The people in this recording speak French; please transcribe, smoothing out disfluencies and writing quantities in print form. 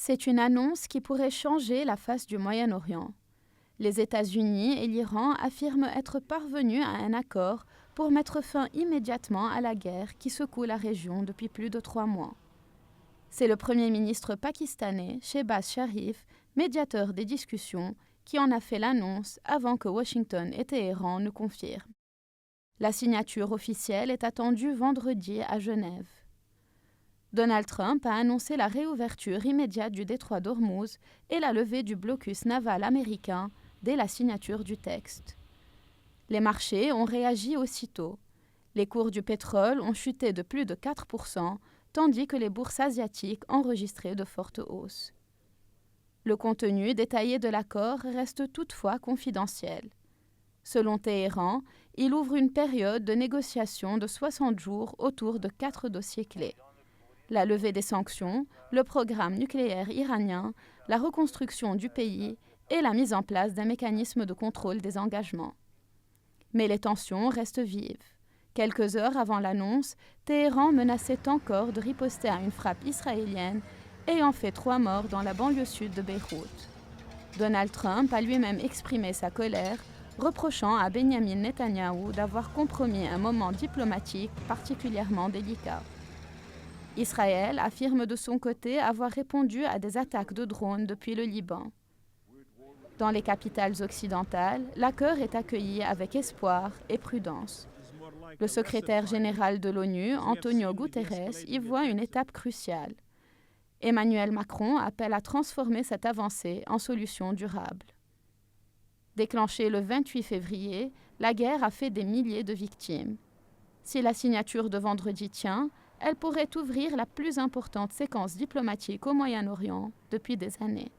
C'est une annonce qui pourrait changer la face du Moyen-Orient. Les États-Unis et l'Iran affirment être parvenus à un accord pour mettre fin immédiatement à la guerre qui secoue la région depuis plus de 3 mois. C'est le Premier ministre pakistanais, Shehbaz Sharif, médiateur des discussions, qui en a fait l'annonce avant que Washington et Téhéran ne confirment. La signature officielle est attendue vendredi à Genève. Donald Trump a annoncé la réouverture immédiate du détroit d'Ormuz et la levée du blocus naval américain dès la signature du texte. Les marchés ont réagi aussitôt. Les cours du pétrole ont chuté de plus de 4%, tandis que les bourses asiatiques enregistraient de fortes hausses. Le contenu détaillé de l'accord reste toutefois confidentiel. Selon Téhéran, il ouvre une période de négociation de 60 jours autour de 4 dossiers clés. La levée des sanctions, le programme nucléaire iranien, la reconstruction du pays et la mise en place d'un mécanisme de contrôle des engagements. Mais les tensions restent vives. Quelques heures avant l'annonce, Téhéran menaçait encore de riposter à une frappe israélienne ayant fait 3 morts dans la banlieue sud de Beyrouth. Donald Trump a lui-même exprimé sa colère, reprochant à Benyamin Netanyahou d'avoir compromis un moment diplomatique particulièrement délicat. Israël affirme de son côté avoir répondu à des attaques de drones depuis le Liban. Dans les capitales occidentales, l'accord est accueilli avec espoir et prudence. Le secrétaire général de l'ONU, Antonio Guterres, y voit une étape cruciale. Emmanuel Macron appelle à transformer cette avancée en solution durable. Déclenchée le 28 février, la guerre a fait des milliers de victimes. Si la signature de vendredi tient, elle pourrait ouvrir la plus importante séquence diplomatique au Moyen-Orient depuis des années.